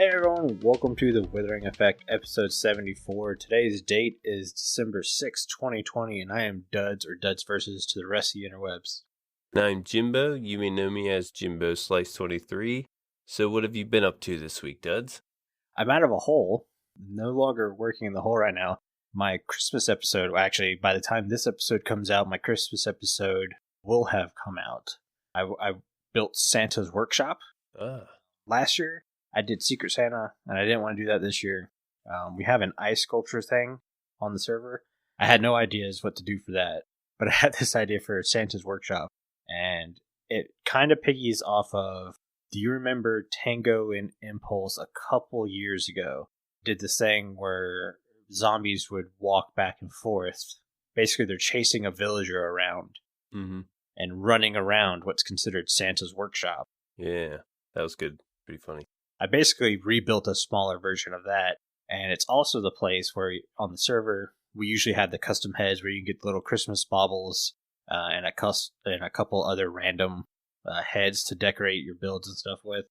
Hey everyone, welcome to the Withering Effect, episode 74. Today's date is December 6, 2020, and I am Duds, or Duds Versus, to the rest of the interwebs. I'm Jimbo. You may know me as Jimbo Slice 23. So what have you been up to this week, Duds? I'm out of a hole, no longer working in the hole right now. My Christmas episode, actually, by the time this episode comes out, my Christmas episode will have come out. I built Santa's workshop last year. I did Secret Santa, and I didn't want to do that this year. We have an ice sculpture thing on the server. I had no ideas what to do for that, but I had this idea for Santa's workshop, and it kind of piggies off of, do you remember Tango and Impulse a couple years ago? Did this thing where zombies would walk back and forth. Basically, they're chasing a villager around and running around what's considered Santa's workshop. Yeah, that was good. Pretty funny. I basically rebuilt a smaller version of that, and it's also the place where on the server we usually have the custom heads where you can get little Christmas baubles and a couple other random heads to decorate your builds and stuff with.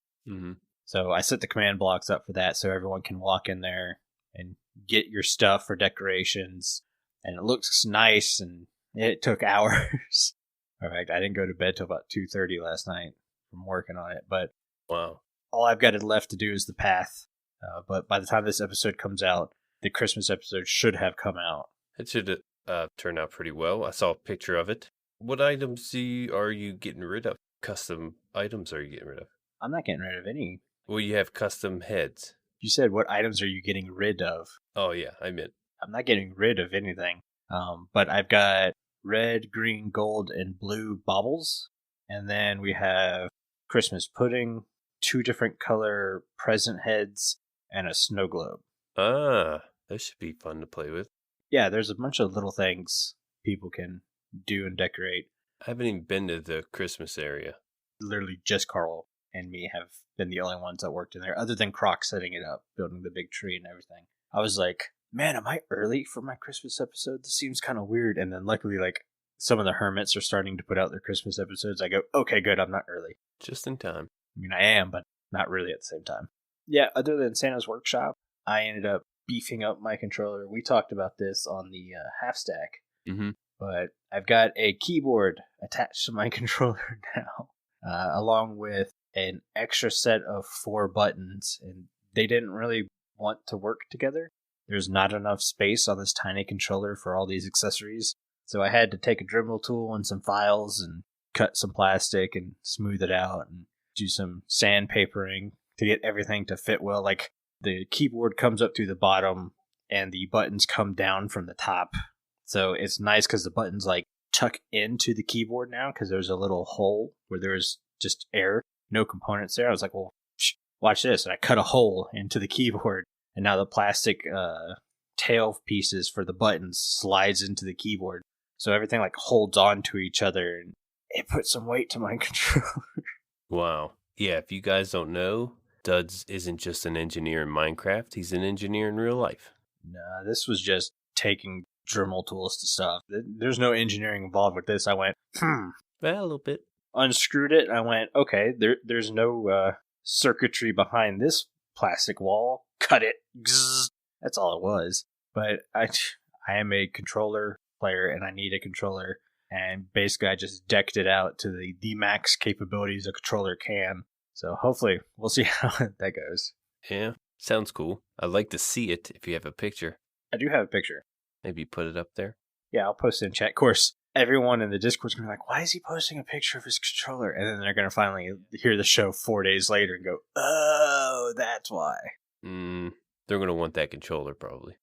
So I set the command blocks up for that so everyone can walk in there and get your stuff for decorations, and it looks nice, and it took hours. All right, I didn't go to bed till about 2:30 last night from working on it, but wow. All I've got left to do is the path. But by the time this episode comes out, the Christmas episode should have come out. It should turn out pretty well. I saw a picture of it. What items are you getting rid of? Custom items are you getting rid of? I'm not getting rid of any. Well, you have custom heads. You said what items are you getting rid of? Oh, yeah, I meant. I'm not getting rid of anything. But I've got red, green, gold, and blue baubles. And then we have Christmas pudding, 2 different color present heads, and a snow globe. Ah, that should be fun to play with. Yeah, there's a bunch of little things people can do and decorate. I haven't even been to the Christmas area. Literally just Carl and me have been the only ones that worked in there, other than Crock setting it up, building the big tree and everything. I was like, man, am I early for my Christmas episode? This seems kind of weird. And then luckily, like, some of the hermits are starting to put out their Christmas episodes. I go, okay, good, I'm not early. Just in time. I mean, I am, but not really at the same time. Yeah, other than Santa's workshop, I ended up beefing up my controller. We talked about this on the half stack, but I've got a keyboard attached to my controller now, along with an extra set of 4 buttons, and they didn't really want to work together. There's not enough space on this tiny controller for all these accessories, so I had to take a Dremel tool and some files and cut some plastic and smooth it out and do some sandpapering to get everything to fit well. Like, the keyboard comes up through the bottom and the buttons come down from the top. So it's nice because the buttons like tuck into the keyboard now because there's a little hole where there's just air, no components there. I was like, well, watch this. And I cut a hole into the keyboard, and now the plastic tail pieces for the buttons slides into the keyboard. So everything like holds on to each other, and it put some weight to my controller. Wow. Yeah, if you guys don't know, Duds isn't just an engineer in Minecraft. He's an engineer in real life. Nah, this was just taking Dremel tools to stuff. There's no engineering involved with this. I went, Well, a little bit. Unscrewed it. I went, okay, there's no circuitry behind this plastic wall. Cut it. Gzzz. That's all it was. But I am a controller player, and I need a controller. And basically, I just decked it out to the max capabilities a controller can. So hopefully, we'll see how that goes. Yeah, sounds cool. I'd like to see it if you have a picture. I do have a picture. Maybe put it up there. Yeah, I'll post it in chat. Of course, everyone in the Discord's going to be like, why is he posting a picture of his controller? And then they're going to finally hear the show 4 days later and go, oh, that's why. They're going to want that controller, probably.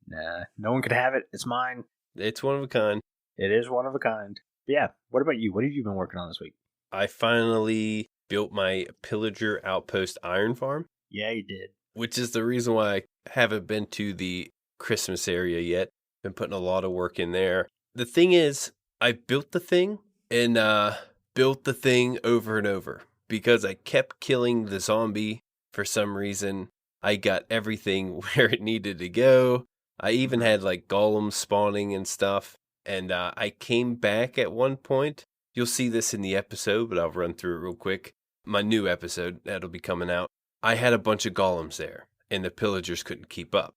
Nah, no one can have it. It's mine. It's one of a kind. It is one of a kind. But yeah, what about you? What have you been working on this week? I finally built my Pillager Outpost Iron Farm. Yeah, you did. Which is the reason why I haven't been to the Christmas area yet. Been putting a lot of work in there. The thing is, I built the thing and built the thing over and over because I kept killing the zombie for some reason. I got everything where it needed to go. I even had like golems spawning and stuff. And I came back at one point. You'll see this in the episode, but I'll run through it real quick. My new episode, that'll be coming out. I had a bunch of golems there, and the pillagers couldn't keep up.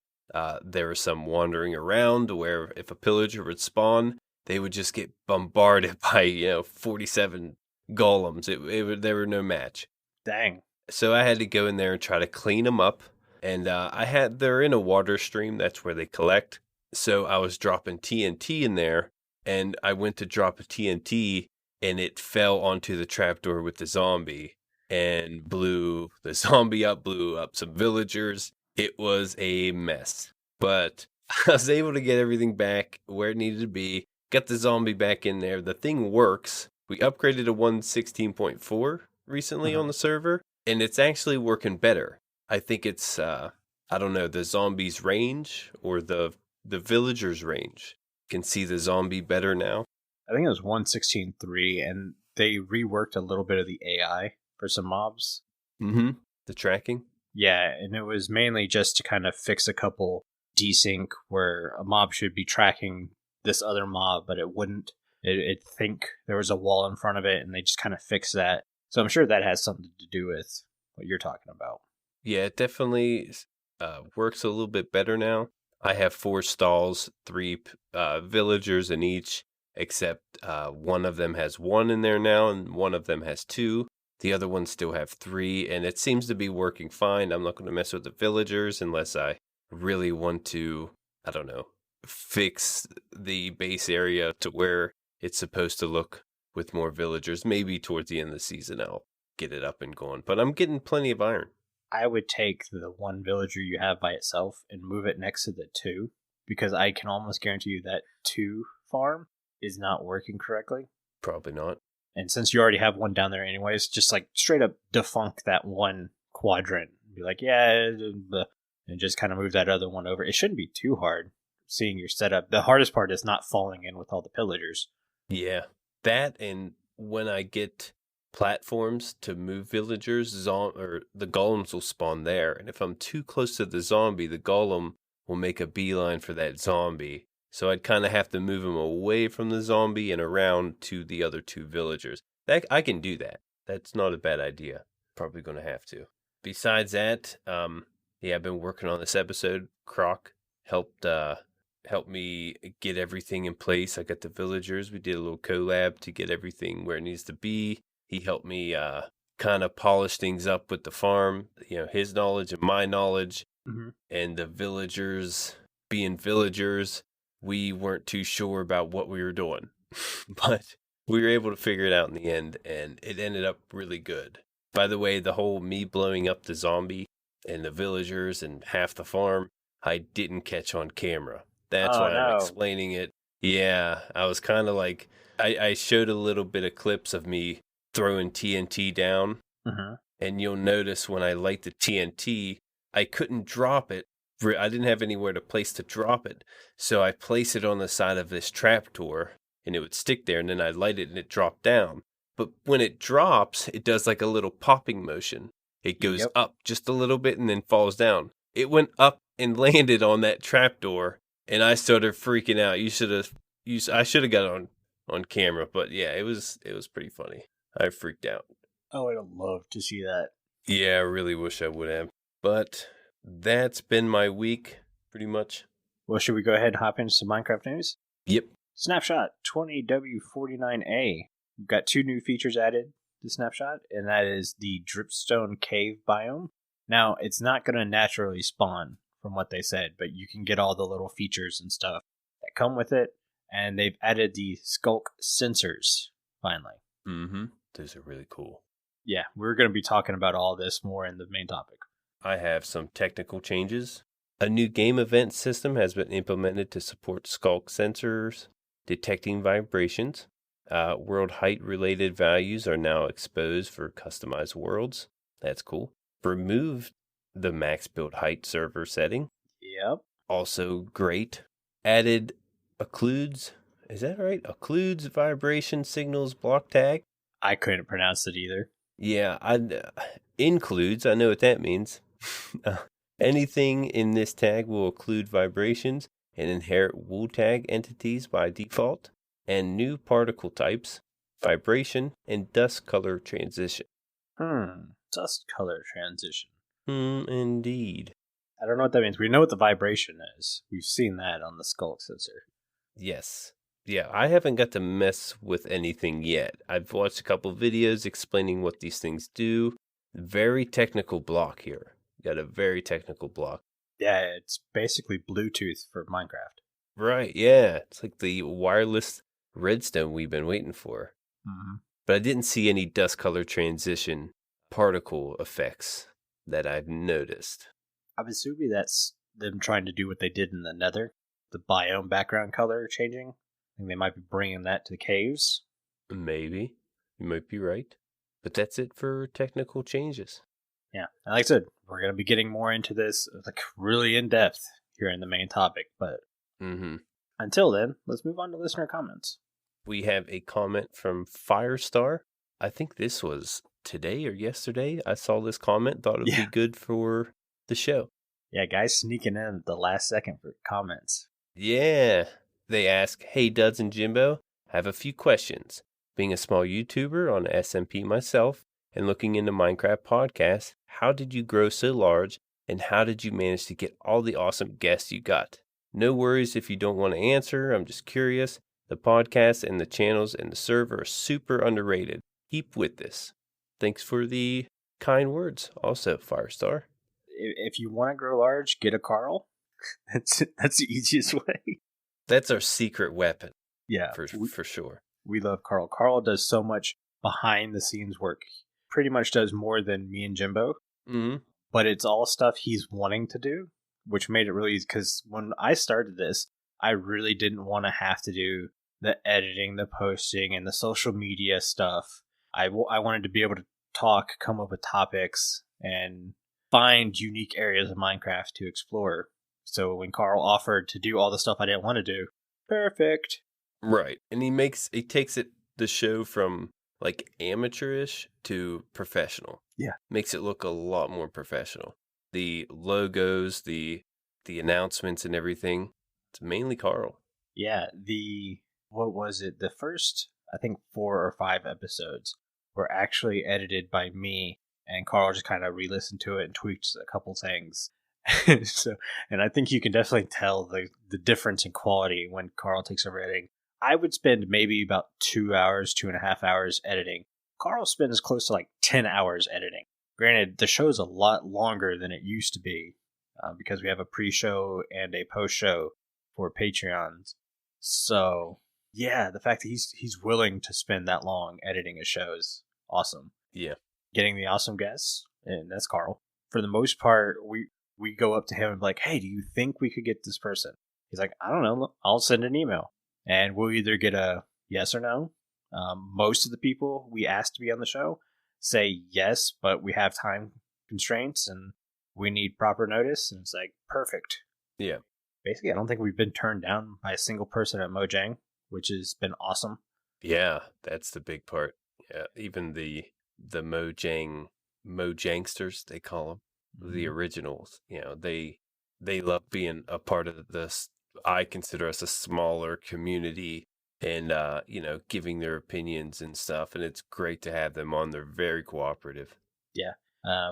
There were some wandering around where if a pillager would spawn, they would just get bombarded by 47 golems. There were no match. Dang. So I had to go in there and try to clean them up. And they're in a water stream. That's where they collect. So I was dropping TNT in there, and I went to drop a TNT, and it fell onto the trapdoor with the zombie and blew the zombie up, blew up some villagers. It was a mess, but I was able to get everything back where it needed to be, got the zombie back in there. The thing works. We upgraded to 1.16.4 recently on the server, and it's actually working better. I think it's, I don't know, the zombie's range or the villager's range. Can see the zombie better now. I think it was 1.16.3, and they reworked a little bit of the AI for some mobs. Mm-hmm. The tracking? Yeah, and it was mainly just to kind of fix a couple desync where a mob should be tracking this other mob, but it wouldn't. It'd think there was a wall in front of it, and they just kind of fixed that. So I'm sure that has something to do with what you're talking about. Yeah, it definitely works a little bit better now. I have 4 stalls, 3 villagers in each, except one of them has 1 in there now, and one of them has 2. The other ones still have 3, and it seems to be working fine. I'm not going to mess with the villagers unless I really want to, I don't know, fix the base area to where it's supposed to look with more villagers. Maybe towards the end of the season I'll get it up and going, but I'm getting plenty of iron. I would take the 1 villager you have by itself and move it next to the 2, because I can almost guarantee you that 2 farm is not working correctly. Probably not. And since you already have 1 down there anyways, just like straight up defunct that 1 quadrant. Be like, yeah, and just kind of move that other one over. It shouldn't be too hard seeing your setup. The hardest part is not falling in with all the pillagers. Yeah, that, and when I get platforms to move villagers, or the golems will spawn there, and if I'm too close to the zombie, the golem will make a beeline for that zombie. So I'd kind of have to move him away from the zombie and around to the other 2 villagers. I can do that. That's not a bad idea. Probably going to have to. Besides that, I've been working on this episode. Crock helped me get everything in place. I got the villagers. We did a little collab to get everything where it needs to be. He helped me kind of polish things up with the farm, his knowledge and my knowledge. Mm-hmm. And the villagers being villagers, we weren't too sure about what we were doing. But we were able to figure it out in the end, and it ended up really good. By the way, the whole me blowing up the zombie and the villagers and half the farm, I didn't catch on camera. That's why I'm explaining it. Yeah, I was kind of like, I showed a little bit of clips of me throwing TNT down. Mm-hmm. And you'll notice when I light the TNT, I couldn't drop it. I didn't have anywhere to place to drop it. So I place it on the side of this trapdoor, and it would stick there, and then I'd light it, and it dropped down. But when it drops, it does like a little popping motion. It goes up just a little bit and then falls down. It went up and landed on that trapdoor, and I started freaking out. I should have got on camera, but yeah, it was pretty funny. I freaked out. Oh, I'd love to see that. Yeah, I really wish I would have. But that's been my week, pretty much. Well, should we go ahead and hop into some Minecraft news? Yep. Snapshot 20W49A. We've got 2 new features added to Snapshot, and that is the Dripstone Cave biome. Now, it's not going to naturally spawn, from what they said, but you can get all the little features and stuff that come with it, and they've added the Sculk Sensors, finally. Mm-hmm. Those are really cool. Yeah, we're going to be talking about all this more in the main topic. I have some technical changes. A new game event system has been implemented to support Sculk Sensors detecting vibrations. World height related values are now exposed for customized worlds. That's cool. Removed the max build height server setting. Yep. Also great. Added occludes. Is that right? Occludes vibration signals block tag. I couldn't pronounce it either. Yeah, includes. I know what that means. Anything in this tag will occlude vibrations and inherit wool tag entities by default, and new particle types, vibration, and dust color transition. Dust color transition. Indeed. I don't know what that means. We know what the vibration is. We've seen that on the Sculk sensor. Yes. Yeah, I haven't got to mess with anything yet. I've watched a couple videos explaining what these things do. Very technical block here. Got a very technical block. Yeah, it's basically Bluetooth for Minecraft. Right, yeah. It's like the wireless redstone we've been waiting for. Mm-hmm. But I didn't see any dust color transition particle effects that I've noticed. I'm assuming that's them trying to do what they did in the Nether, the biome background color changing. I think they might be bringing that to the caves. Maybe. You might be right. But that's it for technical changes. Yeah, and like I said, we're going to be getting more into this, like really in depth here in the main topic. But until then, let's move on to listener comments. We have a comment from FireStar. I think this was today or yesterday. I saw this comment, thought it would be good for the show. Yeah, guys sneaking in at the last second for comments. Yeah. They ask, hey, Duds and Jimbo, I have a few questions. Being a small YouTuber on SMP myself and looking into Minecraft podcasts, how did you grow so large and how did you manage to get all the awesome guests you got? No worries if you don't want to answer. I'm just curious. The podcast and the channels and the server are super underrated. Keep with this. Thanks for the kind words also, Firestar. If you want to grow large, get a Carl. That's the easiest way. That's our secret weapon. Yeah. For sure. We love Carl. Carl does so much behind the scenes work. Pretty much does more than me and Jimbo. Mm-hmm. But it's all stuff he's wanting to do, which made it really easy. Because when I started this, I really didn't want to have to do the editing, the posting, and the social media stuff. I wanted to be able to talk, come up with topics, and find unique areas of Minecraft to explore. So when Carl offered to do all the stuff I didn't want to do, perfect. Right. And he takes the show from like amateurish to professional. Yeah. Makes it look a lot more professional. The logos, the announcements and everything, it's mainly Carl. Yeah, what was it? The first, I think 4 or 5 episodes were actually edited by me, and Carl just kind of re-listened to it and tweaked a couple things. And I think you can definitely tell the difference in quality when Carl takes over editing. I would spend maybe about 2 hours, 2.5 hours editing. Carl spends close to like 10 hours editing. Granted, the show's a lot longer than it used to be because we have a pre-show and a post-show for Patreons. So, yeah, the fact that he's willing to spend that long editing a show is awesome. Yeah. Getting the awesome guests, and that's Carl. For the most part, we go up to him and be like, hey, do you think we could get this person? He's like, I don't know. I'll send an email. And we'll either get a yes or no. Most of the people we ask to be on the show say yes, but we have time constraints and we need proper notice. And it's like, perfect. Yeah. Basically, I don't think we've been turned down by a single person at Mojang, which has been awesome. Yeah, that's the big part. Yeah, even the Mojangsters, they call them, the originals, they love being a part of this. I consider us a smaller community and, giving their opinions and stuff. And it's great to have them on. They're very cooperative. Yeah.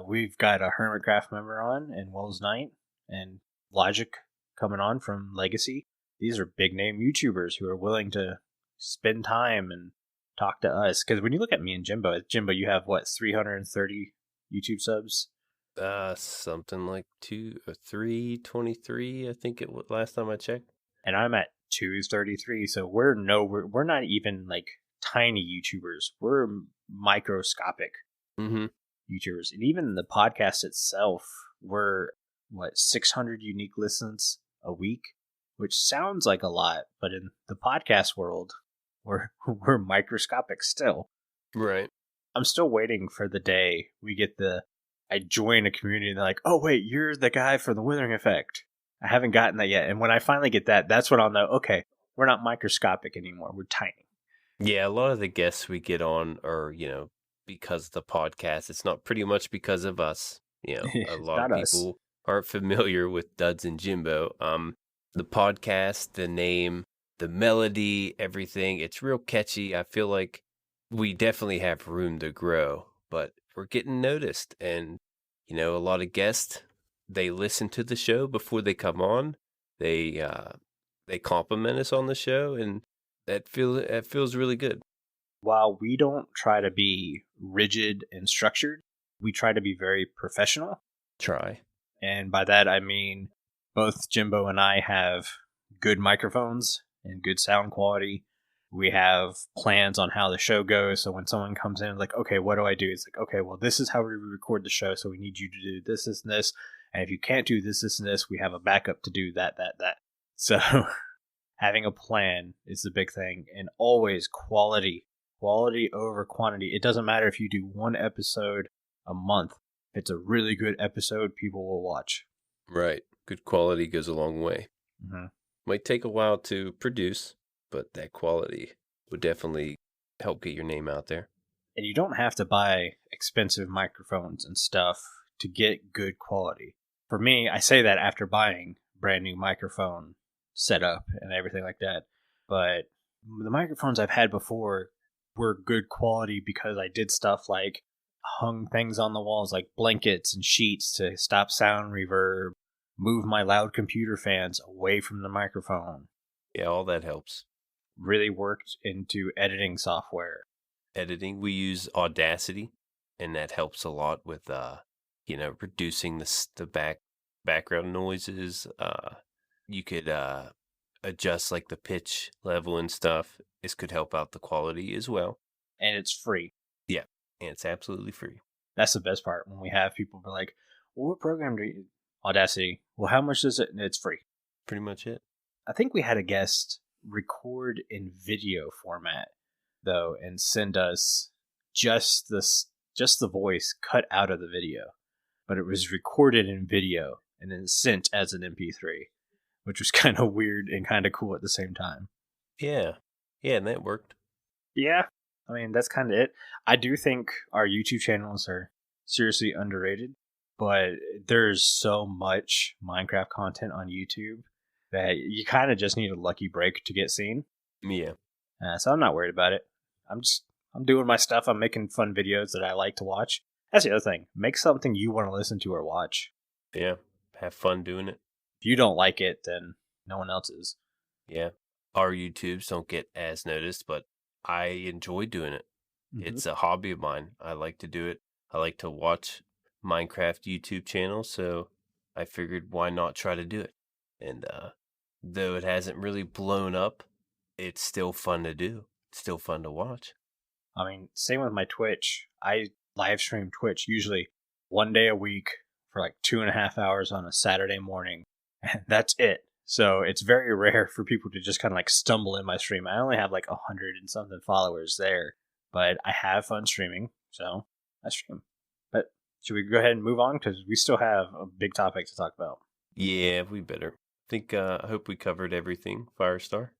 We've got a Hermitcraft member on and Wells Knight and Logic coming on from Legacy. These are big name YouTubers who are willing to spend time and talk to us. Because when you look at me and Jimbo, you have what, 330 YouTube subs? Something like 323, I think it was last time I checked. And I'm at 233, so we're not even like tiny YouTubers. We're microscopic YouTubers. And even the podcast itself, we're 600 unique listens a week, which sounds like a lot, but in the podcast world, we're microscopic still. Right. I'm still waiting for the day we get I join a community and they're like, oh wait, you're the guy for the Withering effect. I haven't gotten that yet. And when I finally get that, that's when I'll know, okay, we're not microscopic anymore. We're tiny. Yeah, a lot of the guests we get on are, because of the podcast. It's not pretty much because of us. A lot of people aren't familiar with Duds and Jimbo. The podcast, the name, the melody, everything, it's real catchy. I feel like we definitely have room to grow, but we're getting noticed. And, a lot of guests, they listen to the show before they come on. They compliment us on the show, and that feels really good. While we don't try to be rigid and structured, we try to be very professional. Try. And by that, I mean both Jimbo and I have good microphones and good sound quality. We have plans on how the show goes. So when someone comes in, like, okay, what do I do? It's like, okay, well, this is how we record the show. So we need you to do this, this, and this. And if you can't do this, this, and this, we have a backup to do that. So having a plan is the big thing. And always quality over quantity. It doesn't matter if you do one episode a month. If it's a really good episode, people will watch. Right. Good quality goes a long way. Mm-hmm. Might take a while to produce, but that quality would definitely help get your name out there. And you don't have to buy expensive microphones and stuff to get good quality. For me, I say that after buying brand new microphone setup and everything like that. But the microphones I've had before were good quality because I did stuff like hung things on the walls like blankets and sheets to stop sound reverb, move my loud computer fans away from the microphone. Yeah, all that helps. Really worked into editing software. Editing, we use Audacity, and that helps a lot with reducing the background noises. You could adjust like the pitch level and stuff. This could help out the quality as well. And it's free. Yeah, and it's absolutely free. That's the best part. When we have people be like, well, what program do you... Audacity. Well, how much is it? And it's free. Pretty much it. I think we had a guest record in video format, though, and send us just the voice cut out of the video. But it was recorded in video and then sent as an MP3, which was kind of weird and kind of cool at the same time. Yeah, and that worked. Yeah, I mean, that's kind of it. I do think our YouTube channels are seriously underrated, but there's so much Minecraft content on YouTube that you kind of just need a lucky break to get seen. Yeah. So I'm not worried about it. I'm doing my stuff. I'm making fun videos that I like to watch. That's the other thing. Make something you want to listen to or watch. Yeah. Have fun doing it. If you don't like it, then no one else is. Yeah. Our YouTubes don't get as noticed, but I enjoy doing it. Mm-hmm. It's a hobby of mine. I like to do it. I like to watch Minecraft YouTube channels, so I figured why not try to do it. And though it hasn't really blown up, it's still fun to do. It's still fun to watch. I mean, same with my Twitch. I live stream Twitch usually one day a week for like 2.5 hours on a Saturday morning. And that's it. So it's very rare for people to just kind of like stumble in my stream. I only have like 100 and something followers there, but I have fun streaming, so I stream. But should we go ahead and move on? Because we still have a big topic to talk about. Yeah, we better. I hope we covered everything, FireStar.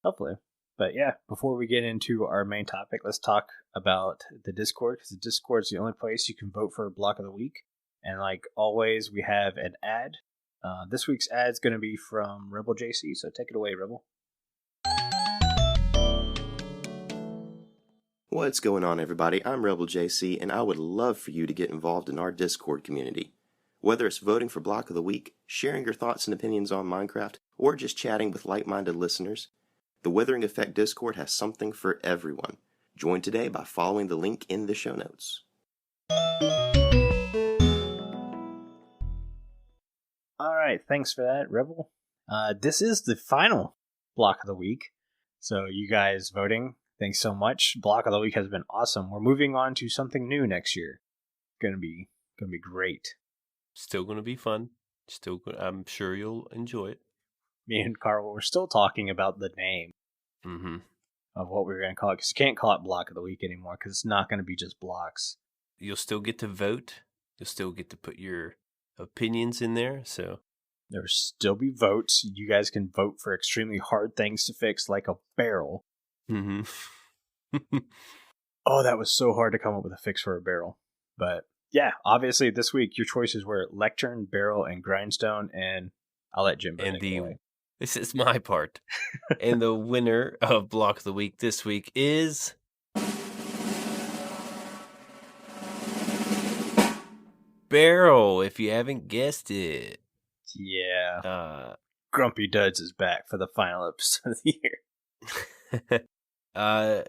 Hopefully. But yeah, before we get into our main topic, let's talk about the Discord, because the Discord is the only place you can vote for a block of the week. And like always, we have an ad. This week's ad is going to be from Rebel JC, so take it away, Rebel. What's going on, everybody? I'm Rebel JC, and I would love for you to get involved in our Discord community. Whether it's voting for Block of the Week, sharing your thoughts and opinions on Minecraft, or just chatting with like-minded listeners, the Withering Effect Discord has something for everyone. Join today by following the link in the show notes. Alright, thanks for that, Rebel. This is the final Block of the Week, so you guys voting, thanks so much. Block of the Week has been awesome. We're moving on to something new next year. Gonna be great. Still going to be fun. I'm sure you'll enjoy it. Me and Carl, we're still talking about the name of what we're going to call it, because you can't call it Block of the Week anymore, because it's not going to be just blocks. You'll still get to vote. You'll still get to put your opinions in there. So there'll still be votes. You guys can vote for extremely hard things to fix, like a barrel. Mm-hmm. Oh, that was so hard to come up with a fix for a barrel. But yeah, obviously this week your choices were lectern, barrel, and grindstone, and I'll let Jimbo take it away. This is my part. And the winner of Block of the Week this week is barrel, if you haven't guessed it. Yeah. Grumpy Duds is back for the final episode of the year.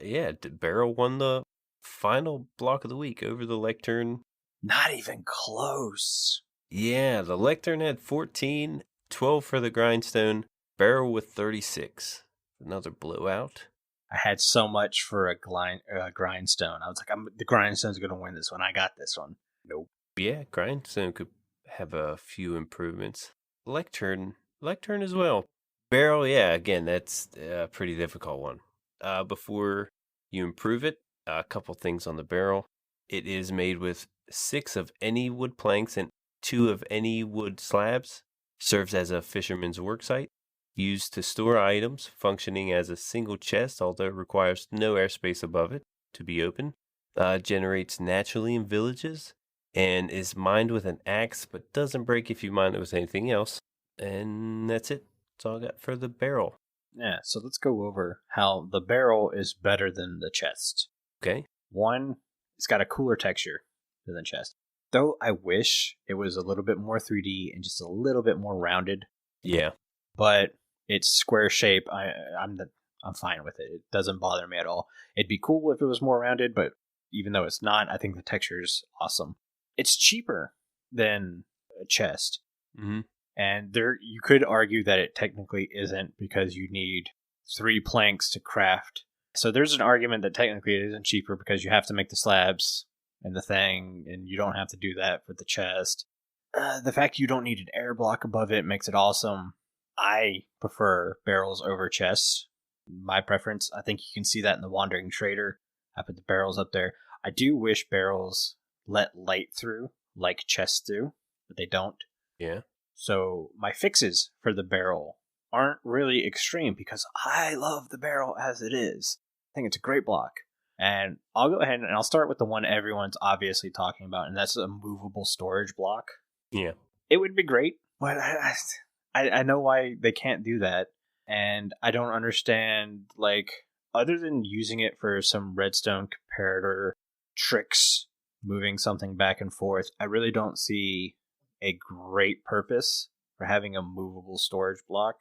Yeah, Barrel won the final block of the week over the Lectern. Not even close. Yeah, the Lectern had 14, 12 for the Grindstone, Barrel with 36. Another blowout. I had so much for a Grindstone. I was like, the Grindstone's going to win this one. I got this one. Nope. Yeah, Grindstone could have a few improvements. Lectern as well. Barrel, yeah, again, that's a pretty difficult one. Before you improve it, a couple things on the barrel. It is made with 6 of any wood planks and 2 of any wood slabs. Serves as a fisherman's worksite. Used to store items, functioning as a single chest, although it requires no airspace above it to be open. Generates naturally in villages, and is mined with an axe, but doesn't break if you mine it with anything else. And that's it. That's all I got for the barrel. Yeah, so let's go over how the barrel is better than the chest. Okay. One, it's got a cooler texture than the chest. Though I wish it was a little bit more 3D and just a little bit more rounded. Yeah. But its square shape, I'm fine with it. It doesn't bother me at all. It'd be cool if it was more rounded, but even though it's not, I think the texture is awesome. It's cheaper than a chest. Mm-hmm. And you could argue that it technically isn't because you need 3 planks to craft. So there's an argument that technically it isn't cheaper because you have to make the slabs and the thing, and you don't have to do that for the chest. The fact you don't need an air block above it makes it awesome. I prefer barrels over chests. My preference. I think you can see that in the Wandering Trader. I put the barrels up there. I do wish barrels let light through like chests do, but they don't. Yeah. So my fixes for the barrel aren't really extreme because I love the barrel as it is. I think it's a great block. And I'll go ahead and I'll start with the one everyone's obviously talking about, and that's a movable storage block. Yeah. It would be great, but I know why they can't do that. And I don't understand, like, other than using it for some redstone comparator tricks, moving something back and forth, I really don't see a great purpose for having a movable storage block,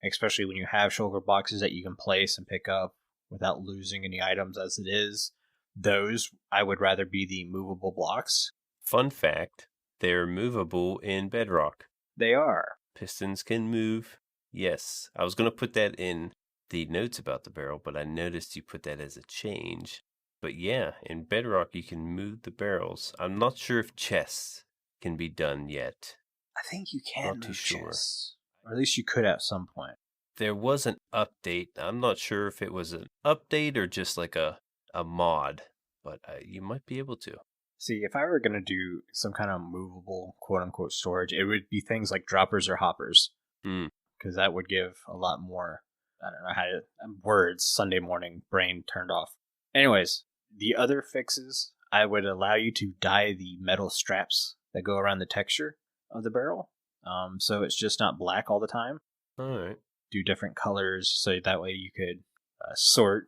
especially when you have shulker boxes that you can place and pick up without losing any items as it is. Those, I would rather be the movable blocks. Fun fact, they're movable in Bedrock. They are. Pistons can move. Yes. I was going to put that in the notes about the barrel, but I noticed you put that as a change. But yeah, in Bedrock you can move the barrels. I'm not sure if chests can be done yet. I think you can Not too move sure. chests. Or at least you could at some point. There was an update. I'm not sure if it was an update or just like a mod, but you might be able to. See, if I were going to do some kind of movable, quote-unquote, storage, it would be things like droppers or hoppers. Because that would give a lot more, I don't know how to, words, Sunday morning, brain turned off. Anyways, the other fixes, I would allow you to dye the metal straps that go around the texture of the barrel. So it's just not black all the time. All right. Do different colors so that way you could sort.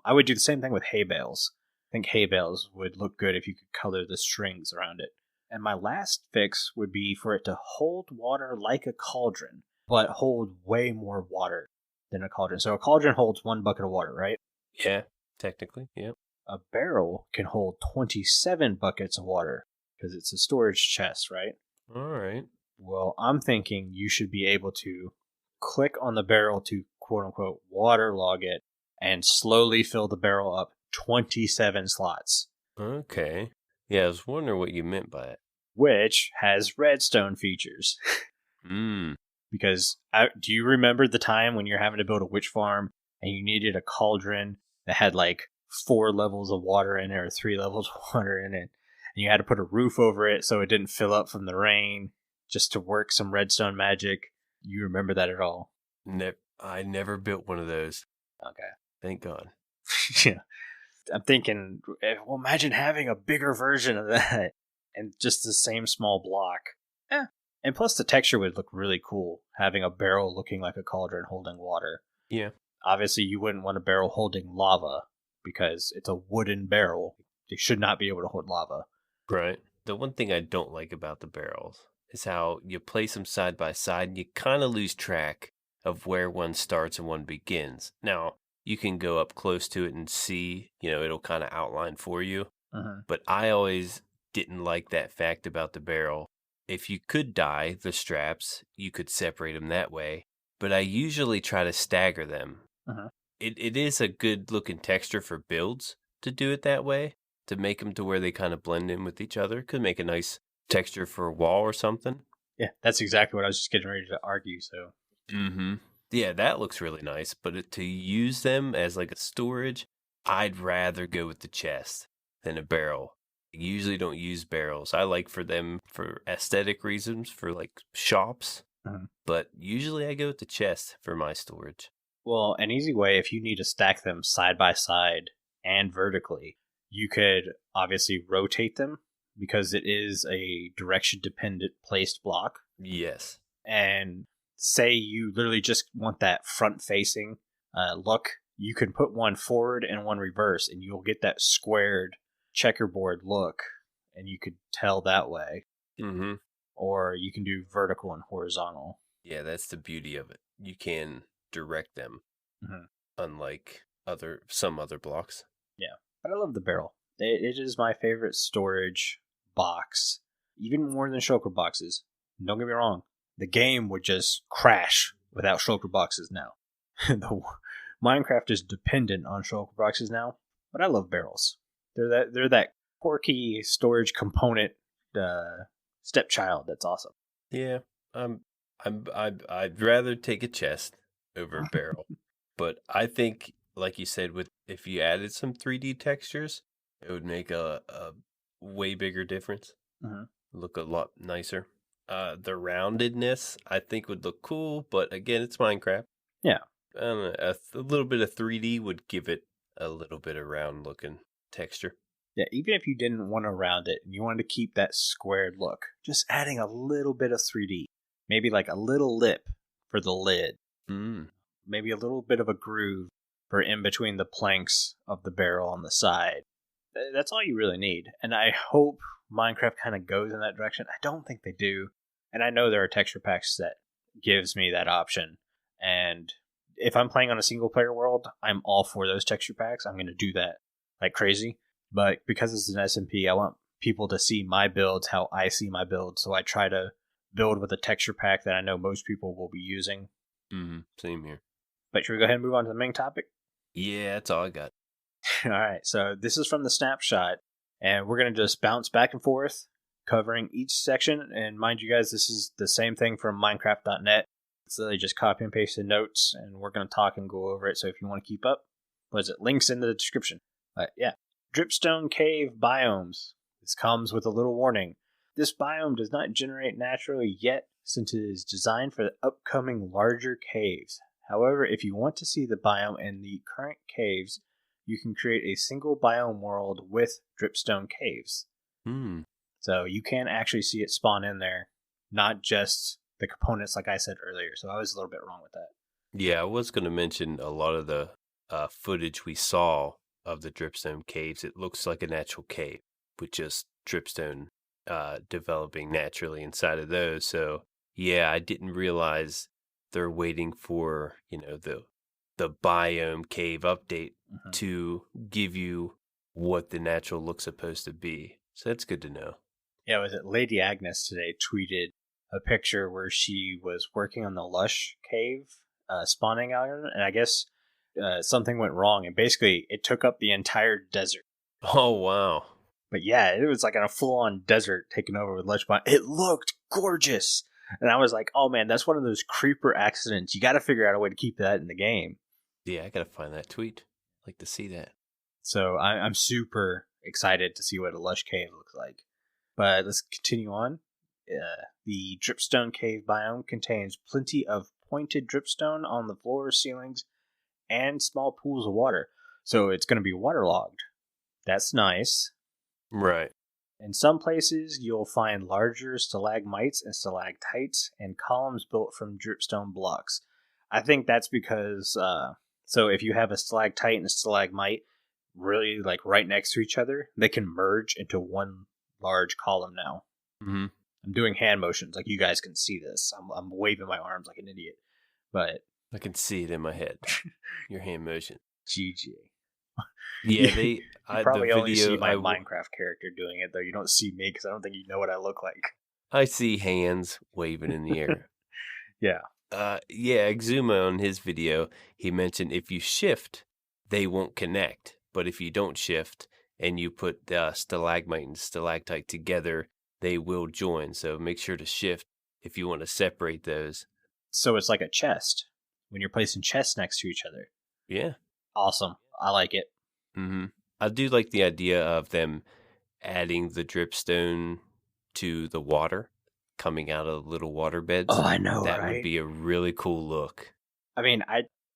I would do the same thing with hay bales. I think hay bales would look good if you could color the strings around it. And my last fix would be for it to hold water like a cauldron, but hold way more water than a cauldron. So a cauldron holds 1 bucket of water, right? Yeah, technically, yeah. A barrel can hold 27 buckets of water because it's a storage chest, right? All right. Well, I'm thinking you should be able to click on the barrel to quote-unquote waterlog it and slowly fill the barrel up 27 slots. Okay. Yeah, I was wondering what you meant by it. Which has redstone features. Because do you remember the time when you're having to build a witch farm and you needed a cauldron that had like 4 levels of water in it or 3 levels of water in it, and you had to put a roof over it so it didn't fill up from the rain just to work some redstone magic? You remember that at all? I never built one of those. Okay. Thank God. Yeah. I'm thinking, well, imagine having a bigger version of that and just the same small block. And plus the texture would look really cool, having a barrel looking like a cauldron holding water. Yeah. Obviously, you wouldn't want a barrel holding lava because it's a wooden barrel. It should not be able to hold lava. Right. the one thing I don't like about the barrels is how you place them side by side and you kind of lose track of where one starts and one begins. Now, you can go up close to it and see, it'll kind of outline for you. But I always didn't like that fact about the barrel. If you could dye the straps, you could separate them that way. But I usually try to stagger them. It is a good looking texture for builds to do it that way, to make them to where they kind of blend in with each other. Could make a nice texture for a wall or something. Yeah, that's exactly what I was just getting ready to argue. So. Yeah, that looks really nice. But to use them as like a storage, I'd rather go with the chest than a barrel. I usually don't use barrels. I like for them for aesthetic reasons, for like shops. But usually I go with the chest for my storage. Well, an easy way, if you need to stack them side by side and vertically, you could obviously rotate them because it is a direction-dependent placed block. Yes. And say you literally just want that front-facing look, you can put one forward and one reverse, and you'll get that squared checkerboard look, and you could tell that way. Or you can do vertical and horizontal. Yeah, that's the beauty of it. You can direct them, unlike some other blocks. Yeah, but I love the barrel. It is my favorite storage box, even more than shulker boxes. Don't get me wrong, the game would just crash without shulker boxes now. Minecraft is dependent on shulker boxes now, but I love barrels. They're that quirky storage component stepchild that's awesome. Yeah, I'd rather take a chest over a barrel, but I think, like you said, if you added some 3D textures, it would make a way bigger difference. Look a lot nicer. The roundedness, I think, would look cool, but again, it's Minecraft. Yeah, a little bit of 3D would give it a little bit of round looking texture. Yeah, even if you didn't want to round it and you wanted to keep that squared look, just adding a little bit of 3D, maybe like a little lip for the lid, maybe a little bit of a groove for in between the planks of the barrel on the side. That's all you really need. And I hope Minecraft kind of goes in that direction. I don't think they do. And I know there are texture packs that gives me that option. And if I'm playing on a single player world, I'm all for those texture packs. I'm going to do that like crazy. But because it's an SMP, I want people to see my builds how I see my builds. So I try to build with a texture pack that I know most people will be using. Same here. But should we go ahead and move on to the main topic? Yeah, that's all I got. All right, so this is from the snapshot, and we're going to just bounce back and forth, covering each section. And mind you guys, this is the same thing from Minecraft.net. So they just copy and paste the notes, and we're going to talk and go over it. So if you want to keep up, links in the description. But yeah, Dripstone Cave biomes. This comes with a little warning. This biome does not generate naturally yet, since it is designed for the upcoming larger caves. However, if you want to see the biome in the current caves, you can create a single biome world with Dripstone Caves. So you can actually see it spawn in there, not just the components like I said earlier. So I was a little bit wrong with that. Yeah, I was going to mention a lot of the footage we saw of the Dripstone Caves. It looks like a natural cave with just dripstone developing naturally inside of those. So yeah, I didn't realize they're waiting for, the biome cave update to give you what the natural look's supposed to be. So that's good to know. Yeah, was it Lady Agnes today tweeted a picture where she was working on the Lush cave spawning out, and I guess something went wrong, and basically it took up the entire desert. Oh, wow. But yeah, it was like a full-on desert taken over with Lush spawn. It looked gorgeous. And I was like, oh man, that's one of those creeper accidents. You got to figure out a way to keep that in the game. Yeah, I got to find that tweet. I'd like to see that. So I'm super excited to see what a Lush cave looks like. But let's continue on. The Dripstone Cave biome contains plenty of pointed dripstone on the floors, ceilings, and small pools of water. So it's going to be waterlogged. That's nice. Right. In some places, you'll find larger stalagmites and stalactites and columns built from dripstone blocks. I think that's because, so if you have a stalactite and a stalagmite really like right next to each other, they can merge into one large column now. Mm-hmm. I'm doing hand motions, like you guys can see this. I'm waving my arms like an idiot, but I can see it in my head. Your hand motion. GG. Yeah, You the probably only see video. my Minecraft character doing it, though. You don't see me because I don't think you know what I look like. I see hands waving in the air. Yeah. Yeah, Exuma on his video, he mentioned if you shift, they won't connect. But if you don't shift and you put stalagmite and stalactite together, they will join. So make sure to shift if you want to separate those. So it's like a chest when you're placing chests next to each other. Yeah. Awesome. I like it. Mm-hmm. I do like the idea of them adding the dripstone to the water, coming out of little water beds. Oh, I know, that right? would be a really cool look. I mean,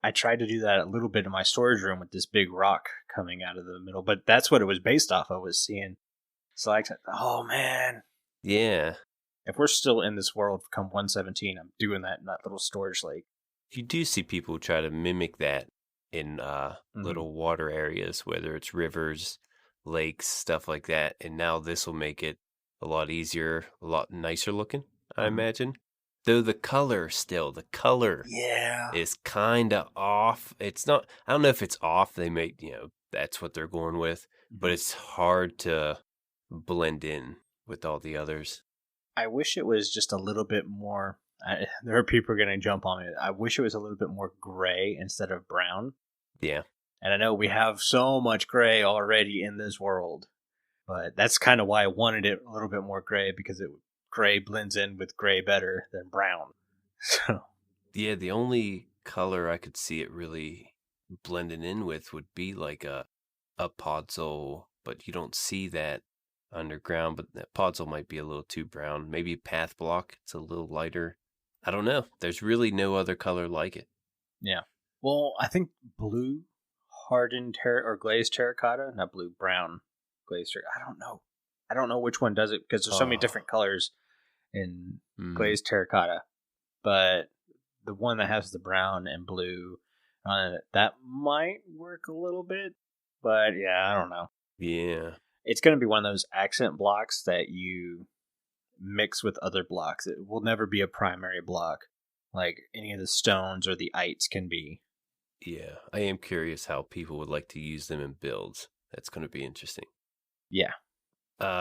I tried to do that a little bit in my storage room with this big rock coming out of the middle, but that's what it was based off of, was seeing stalactite. Oh, man. Yeah. If we're still in this world come 117, I'm doing that in that little storage lake. You do see people try to mimic that in little water areas, whether it's rivers, lakes, stuff like that. And now this will make it a lot easier, a lot nicer looking, I imagine. Though the color is kind of off. It's not, I don't know if it's off. They may, that's what they're going with, but it's hard to blend in with all the others. I wish it was just a little bit more, there are people going to jump on it. I wish it was a little bit more gray instead of brown. Yeah. And I know we have so much gray already in this world, but that's kind of why I wanted it a little bit more gray, because gray blends in with gray better than brown. So yeah, the only color I could see it really blending in with would be like a podzol, but you don't see that underground. But that podzol might be a little too brown. Maybe path block, it's a little lighter. I don't know. There's really no other color like it. Yeah. Well, I think blue hardened or glazed terracotta, not blue, brown glazed terracotta. I don't know which one does it, because there's so many different colors in glazed terracotta. But the one that has the brown and blue on it, that might work a little bit. But yeah, I don't know. Yeah. It's going to be one of those accent blocks that you mix with other blocks. It will never be a primary block like any of the stones or the ites can be. Yeah, I am curious how people would like to use them in builds. That's going to be interesting. Yeah.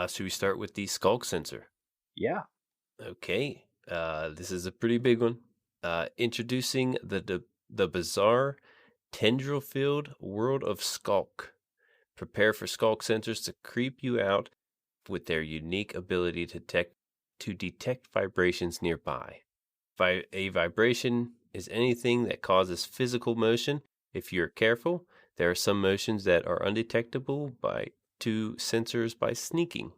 Should we start with the Sculk sensor? Yeah. Okay. This is a pretty big one. Introducing the bizarre tendril-filled world of Sculk. Prepare for Sculk sensors to creep you out with their unique ability to detect vibrations nearby. A vibration is anything that causes physical motion. If you're careful, there are some motions that are undetectable to sensors by sneaking.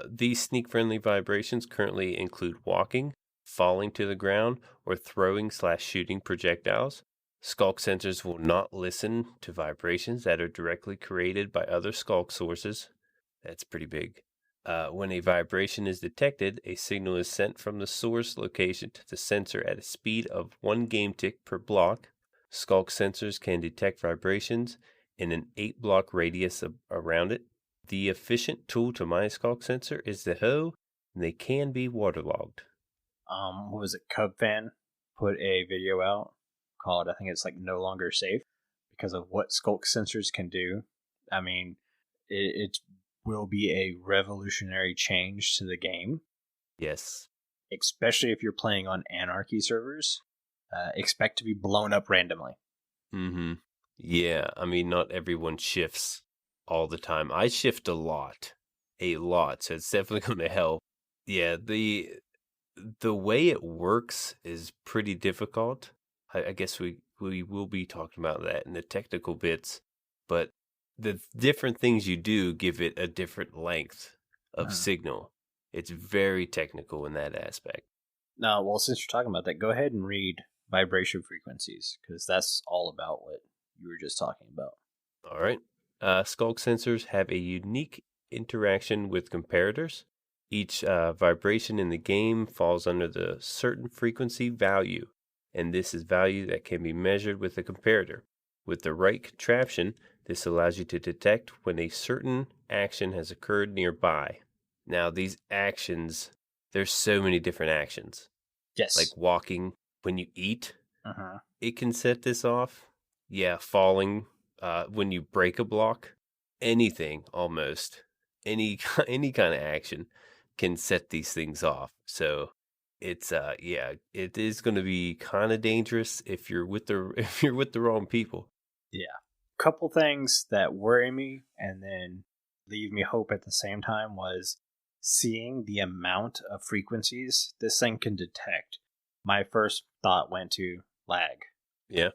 These sneak-friendly vibrations currently include walking, falling to the ground, or throwing/shooting projectiles. Sculk sensors will not listen to vibrations that are directly created by other Sculk sources. That's pretty big. When a vibration is detected, a signal is sent from the source location to the sensor at a speed of 1 game tick per block. Sculk sensors can detect vibrations in an 8-block radius around it. The efficient tool to mine Sculk sensor is the hoe, and they can be waterlogged. What was it? Cub Fan put a video out called, I think it's like No Longer Safe, because of what Sculk sensors can do. I mean, it will be a revolutionary change to the game. Yes. Especially if you're playing on Anarchy servers. Expect to be blown up randomly. Mm-hmm. Yeah, I mean, not everyone shifts all the time. I shift a lot, so it's definitely going to help. Yeah, the way it works is pretty difficult. I guess we will be talking about that in the technical bits, but the different things you do give it a different length of signal. It's very technical in that aspect. Now, well, since you're talking about that, go ahead and read vibration frequencies, because that's all about what you were just talking about. All right. Sculk sensors have a unique interaction with comparators. Each vibration in the game falls under the certain frequency value, and this is value that can be measured with a comparator. With the right contraption, this allows you to detect when a certain action has occurred nearby. Now, these actions, there's so many different actions. Yes. Like walking when you eat, it can set this off. Yeah, falling when you break a block. Anything, almost. Any kind of action can set these things off. So it's it is going to be kind of dangerous if you're with the wrong people. Yeah. Couple things that worry me and then leave me hope at the same time was seeing the amount of frequencies this thing can detect. My first thought went to lag. Yeah.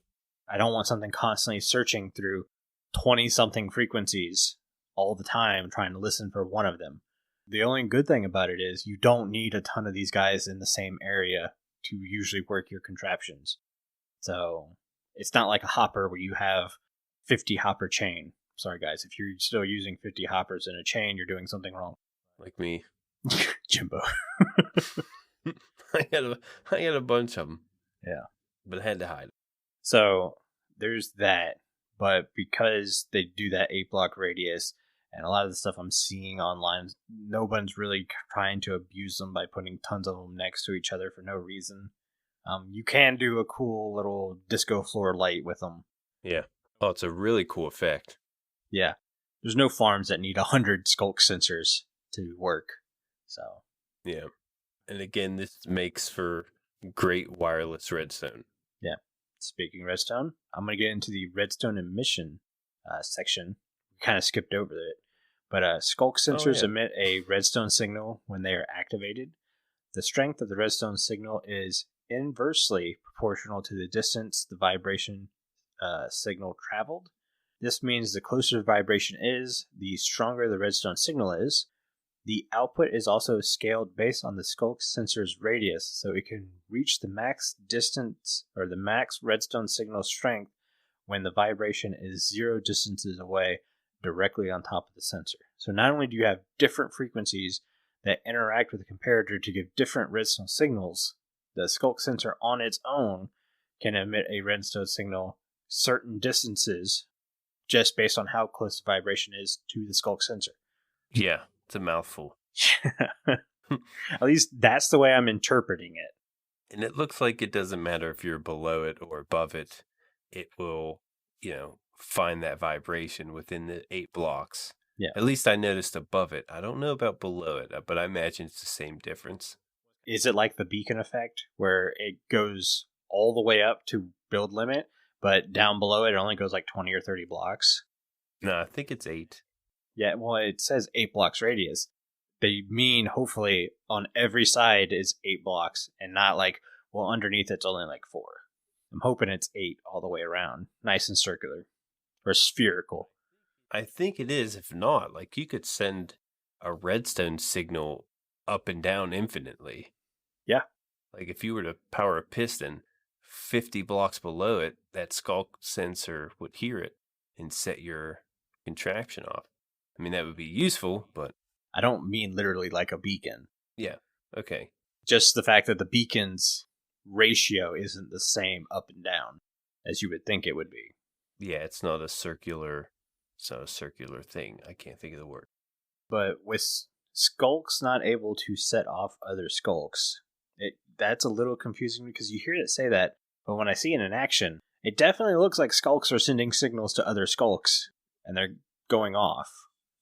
I don't want something constantly searching through 20-something frequencies all the time trying to listen for one of them. The only good thing about it is you don't need a ton of these guys in the same area to usually work your contraptions. So it's not like a hopper where you have 50 hopper chain. Sorry guys, if you're still using 50 hoppers in a chain, you're doing something wrong. Like me. Jimbo. I had a bunch of them. Yeah. But I had to hide them. So there's that. But because they do that 8-block radius, and a lot of the stuff I'm seeing online, nobody's really trying to abuse them by putting tons of them next to each other for no reason. You can do a cool little disco floor light with them. Yeah. Oh, it's a really cool effect. Yeah. There's no farms that need 100 Sculk Sensors to work. So. Yeah. And again, this makes for great wireless redstone. Yeah. Speaking of redstone, I'm going to get into the Redstone Emission section. We kind of skipped over it. But Sculk Sensors emit a redstone signal when they are activated. The strength of the redstone signal is inversely proportional to the distance the vibration signal traveled. This means the closer the vibration is, the stronger the redstone signal is. The output is also scaled based on the Sculk sensor's radius, so it can reach the max distance or the max redstone signal strength when the vibration is 0 distances away directly on top of the sensor. So not only do you have different frequencies that interact with the comparator to give different redstone signals, the Sculk sensor on its own can emit a redstone signal certain distances just based on how close the vibration is to the Sculk sensor. Yeah, it's a mouthful. At least that's the way I'm interpreting it. And it looks like it doesn't matter if you're below it or above it. It will, find that vibration within the 8 blocks. Yeah. At least I noticed above it. I don't know about below it, but I imagine it's the same difference. Is it like the beacon effect where it goes all the way up to build limit, but down below it only goes like 20 or 30 blocks? No, I think it's 8. Yeah, well, it says 8 blocks radius. They mean hopefully on every side is 8 blocks and not like, well, underneath it's only like 4. I'm hoping it's 8 all the way around. Nice and circular. Or spherical. I think it is. If not, like you could send a redstone signal up and down infinitely. Yeah. Like if you were to power a piston 50 blocks below it, that Sculk sensor would hear it and set your contraption off. I mean, that would be useful, but... I don't mean literally like a beacon. Yeah, okay. Just the fact that the beacon's ratio isn't the same up and down as you would think it would be. Yeah, it's not a circular thing. I can't think of the word. But with Sculks not able to set off other Sculks, that's a little confusing because you hear it say that, but when I see it in action, it definitely looks like Sculks are sending signals to other Sculks, and they're going off.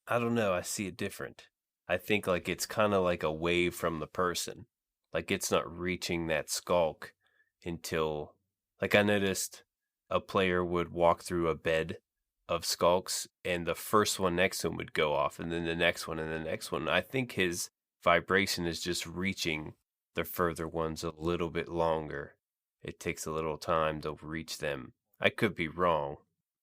I don't know. I see it different. I think like it's kind of like a wave from the person. Like it's not reaching that Sculk until... Like I noticed a player would walk through a bed of Sculks, and the first one next to him would go off, and then the next one, and the next one. I think his vibration is just reaching the further ones a little bit longer. It takes a little time to reach them. I could be wrong.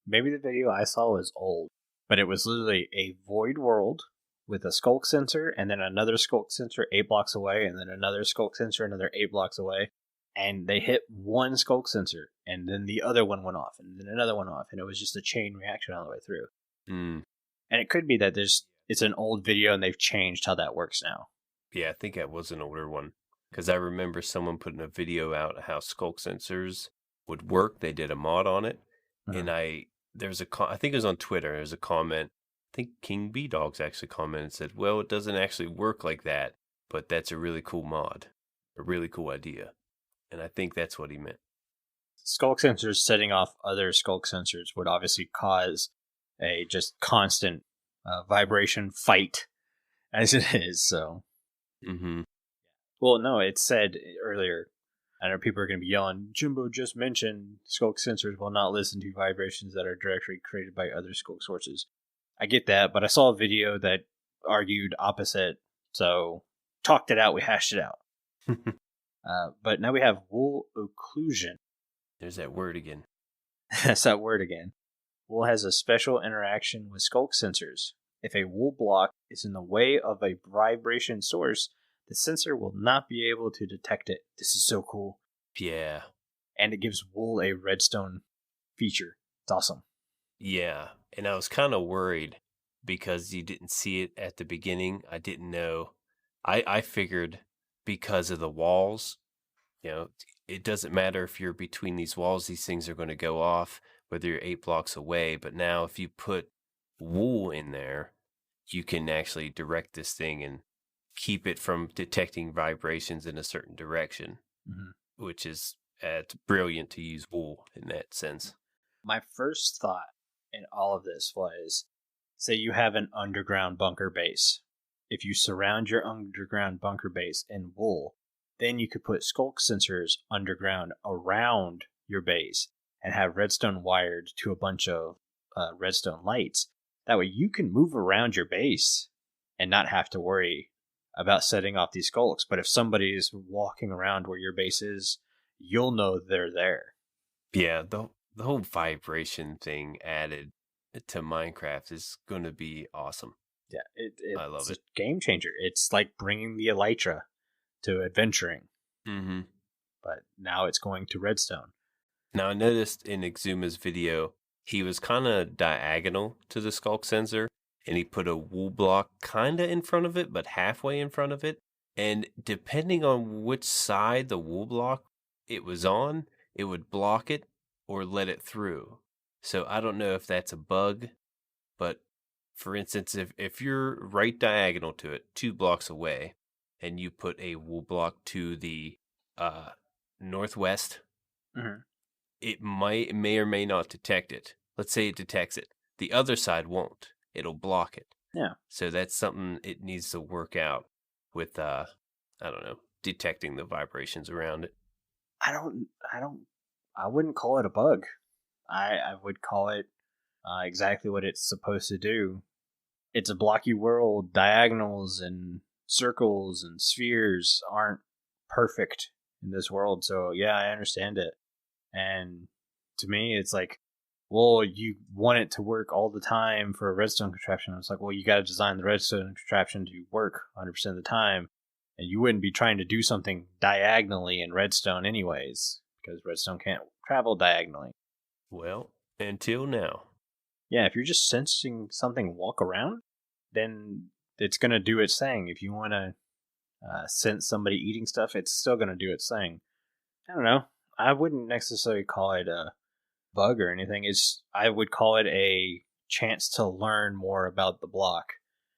Maybe the video I saw was old, but it was literally a void world with a Sculk sensor, and then another Sculk sensor 8 blocks away, and then another Sculk sensor another 8 blocks away. And they hit one Sculk sensor, and then the other one went off, and then another one off, and it was just a chain reaction all the way through. Mm. And it could be that it's an old video, and they've changed how that works now. Yeah, I think that was an older one. Because I remember someone putting a video out how Sculk sensors would work. They did a mod on it. And I think it was on Twitter. There's a comment think King B Dogs actually commented and said, well, it doesn't actually work like that, but that's a really cool mod, a really cool idea. And I think that's what he meant. Sculk Sensors setting off other Sculk Sensors would obviously cause a just constant vibration fight as it is, so. Mm-hmm. Well, no, it said earlier, I know people are going to be yelling, Jimbo just mentioned Sculk Sensors will not listen to vibrations that are directly created by other Sculk sources. I get that, but I saw a video that argued opposite, so talked it out, we hashed it out. But now we have wool occlusion. There's that word again. That's that word again. Wool has a special interaction with Sculk Sensors. If a wool block is in the way of a vibration source, the sensor will not be able to detect it. This is so cool. Yeah. And it gives wool a redstone feature. It's awesome. Yeah. And I was kind of worried because you didn't see it at the beginning. I didn't know. I figured because of the walls, it doesn't matter if you're between these walls, these things are going to go off, whether you're 8 blocks away. But now if you put wool in there, you can actually direct this thing and keep it from detecting vibrations in a certain direction, which is it's brilliant to use wool in that sense. My first thought in all of this was, say you have an underground bunker base. If you surround your underground bunker base in wool, then you could put Sculk Sensors underground around your base and have redstone wired to a bunch of redstone lights. That way you can move around your base and not have to worry about setting off these skulks. But if somebody is walking around where your base is, you'll know they're there. Yeah, the whole vibration thing added to Minecraft is going to be awesome. Yeah, I love it's it. a game changer. It's like bringing the elytra to adventuring. Mm-hmm. But now it's going to redstone. Now, I noticed in Exuma's video, he was kind of diagonal to the Sculk sensor, and he put a wool block kind of in front of it, but halfway in front of it. And depending on which side the wool block it was on, it would block it or let it through. So I don't know if that's a bug, but for instance, if you're right diagonal to it, 2 blocks away, and you put a wool block to the northwest, it may or may not detect it. Let's say it detects it. The other side won't. It'll block it. Yeah. So that's something it needs to work out with, I don't know, detecting the vibrations around it. I wouldn't call it a bug. I would call it exactly what it's supposed to do. It's a blocky world. Diagonals and circles and spheres aren't perfect in this world. So yeah, I understand it. And to me, it's like, well, you want it to work all the time for a redstone contraption. It's like, well, you got to design the redstone contraption to work 100% of the time. And you wouldn't be trying to do something diagonally in redstone anyways, because redstone can't travel diagonally. Well, until now. Yeah, if you're just sensing something walk around, then it's going to do its thing. If you want to sense somebody eating stuff, it's still going to do its thing. I don't know. I wouldn't necessarily call it a bug or anything. I would call it a chance to learn more about the block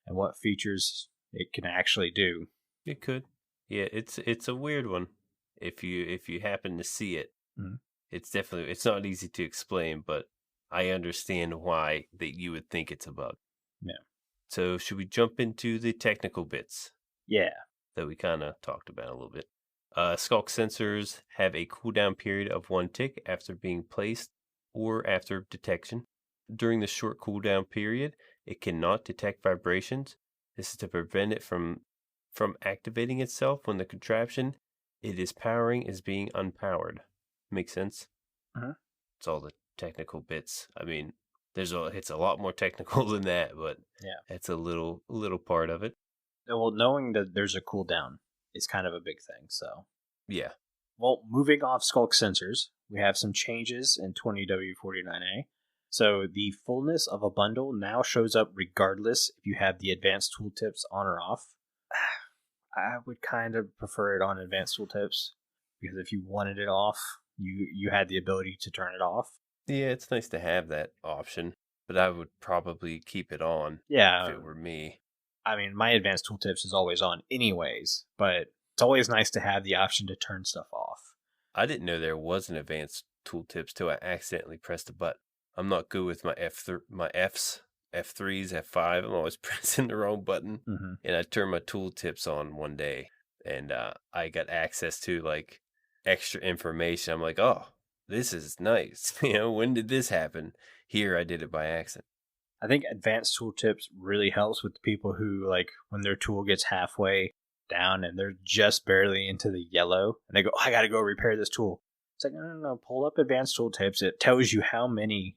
and what features it can actually do. It could. Yeah, it's a weird one. If you happen to see it, it's not easy to explain, but I understand why that you would think it's a bug. Yeah. So should we jump into the technical bits? Yeah. That we kind of talked about a little bit. Sculk sensors have a cooldown period of 1 tick after being placed or after detection. During the short cooldown period, it cannot detect vibrations. This is to prevent it from activating itself when the contraption it is powering is being unpowered. Make sense? It's all the technical bits. I mean, it's a lot more technical than that, but yeah, that's a little part of it. Well, knowing that there's a cooldown is kind of a big thing, so. Yeah. Well, moving off Sculk Sensors, we have some changes in 20W49A. So the fullness of a bundle now shows up regardless if you have the advanced tooltips on or off. I would kind of prefer it on advanced tooltips, because if you wanted it off, you had the ability to turn it off. Yeah, it's nice to have that option. but I would probably keep it on Yeah. if it were me. I mean, my advanced tooltips is always on anyways, but it's always nice to have the option to turn stuff off. I didn't know there was an advanced tooltips till I accidentally pressed a button. I'm not good with my Fs, F3s, F5. I'm always pressing the wrong button. Mm-hmm. And I turned my tooltips on one day, and I got access to like extra information. I'm like, oh, this is nice. When did this happen? Here, I did it by accident. I think advanced tooltips really helps with the people who, like, when their tool gets halfway down and they're just barely into the yellow, and they go, oh, I got to go repair this tool. It's like, no, pull up advanced tooltips. It tells you how many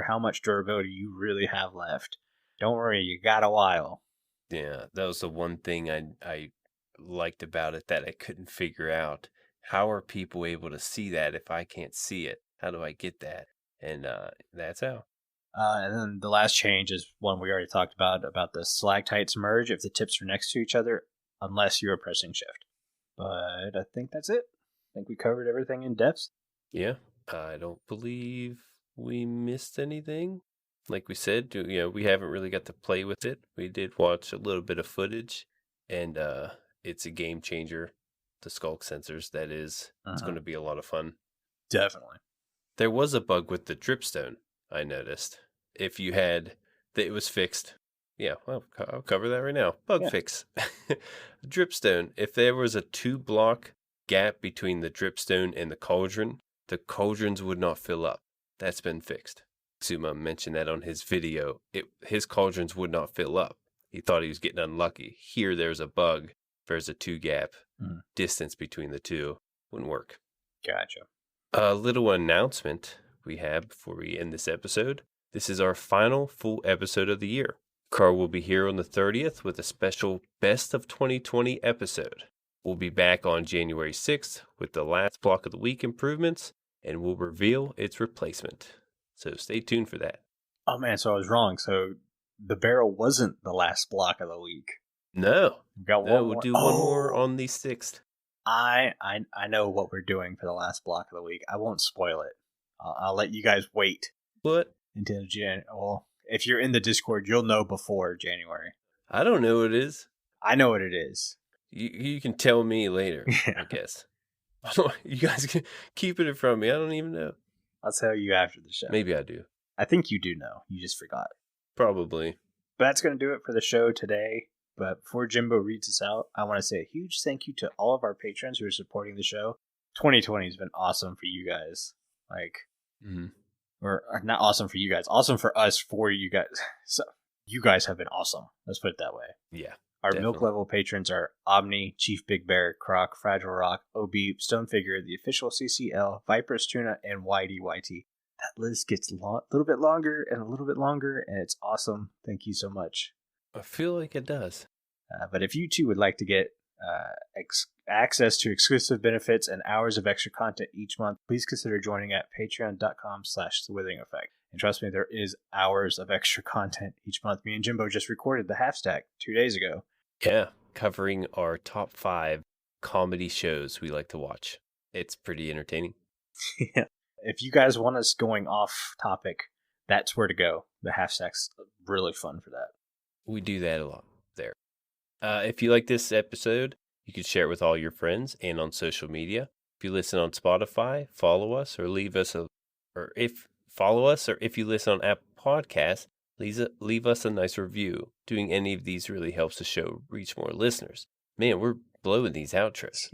how much durability you really have left. Don't worry, you got a while. Yeah, that was the one thing I liked about it that I couldn't figure out. How are people able to see that if I can't see it? How do I get that? And that's how. And then the last change is one we already talked about the stalactites merge if the tips are next to each other, unless you're pressing shift. But I think that's it. I think we covered everything in depth. Yeah, I don't believe we missed anything. Like we said, we haven't really got to play with it. We did watch a little bit of footage, and it's a game changer. The Sculk Sensors, that is. It's going to be a lot of fun. Definitely. There was a bug with the dripstone, I noticed. If you had, it was fixed. Yeah, well, I'll cover that right now. Bug fix. Dripstone, if there was a 2-block gap between the dripstone and the cauldrons would not fill up. That's been fixed. Suma mentioned that on his video. His cauldrons would not fill up. He thought he was getting unlucky. Here, there's a bug. There's a 2-gap distance between the two. Wouldn't work. Gotcha. A little announcement we have before we end this episode. This is our final full episode of the year. Carl will be here on the 30th with a special Best of 2020 episode. We'll be back on January 6th with the last block of the week improvements, and we'll reveal its replacement. So stay tuned for that. Oh man, so I was wrong. So the barrel wasn't the last block of the week. No. We'll do one more on the 6th. I know what we're doing for the last block of the week. I won't spoil it. I'll let you guys wait. What? Until January. Well, if you're in the Discord, you'll know before January. I don't know what it is. I know what it is. You can tell me later, I guess. You guys can keep it from me. I don't even know. I'll tell you after the show. Maybe I do. I think you do know. You just forgot. Probably. But that's going to do it for the show today. But before Jimbo reads us out, I want to say a huge thank you to all of our patrons who are supporting the show. 2020 has been awesome for you guys. Or not awesome for you guys. Awesome for us, for you guys. So you guys have been awesome. Let's put it that way. Yeah. Our definitely. milk level patrons are Aubni, ChiefBigBear, Crock, FragileRock, ohbeep, StoneFigure, TheOfficialCCL, viperoustuna, and YDYT. That list gets a little bit longer, and it's awesome. Thank you so much. I feel like it does. But if you too would like to get access to exclusive benefits and hours of extra content each month, please consider joining at patreon.com/thewithering effect. And trust me, there is hours of extra content each month. Me and Jimbo just recorded the half stack 2 days ago. Yeah, covering our top 5 comedy shows we like to watch. It's pretty entertaining. Yeah. If you guys want us going off topic, that's where to go. The half stack's really fun for that. We do that a lot there. If you like this episode, you can share it with all your friends and on social media. If you listen on Spotify, follow us or if you listen on Apple Podcasts, leave us a nice review. Doing any of these really helps the show reach more listeners. Man, we're blowing these outros.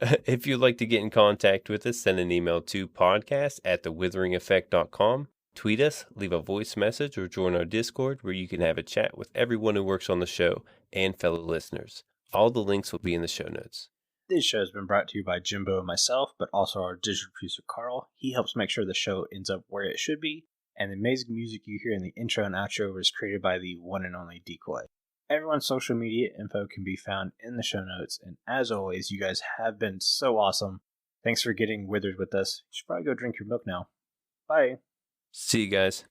If you'd like to get in contact with us, send an email to podcast@thewitheringeffect.com. Tweet us, leave a voice message, or join our Discord where you can have a chat with everyone who works on the show and fellow listeners. All the links will be in the show notes. This show has been brought to you by Jimbo and myself, but also our digital producer, Carl. He helps make sure the show ends up where it should be, and the amazing music you hear in the intro and outro was created by the one and only Decoy. Everyone's social media info can be found in the show notes, and as always, you guys have been so awesome. Thanks for getting withered with us. You should probably go drink your milk now. Bye. See you guys.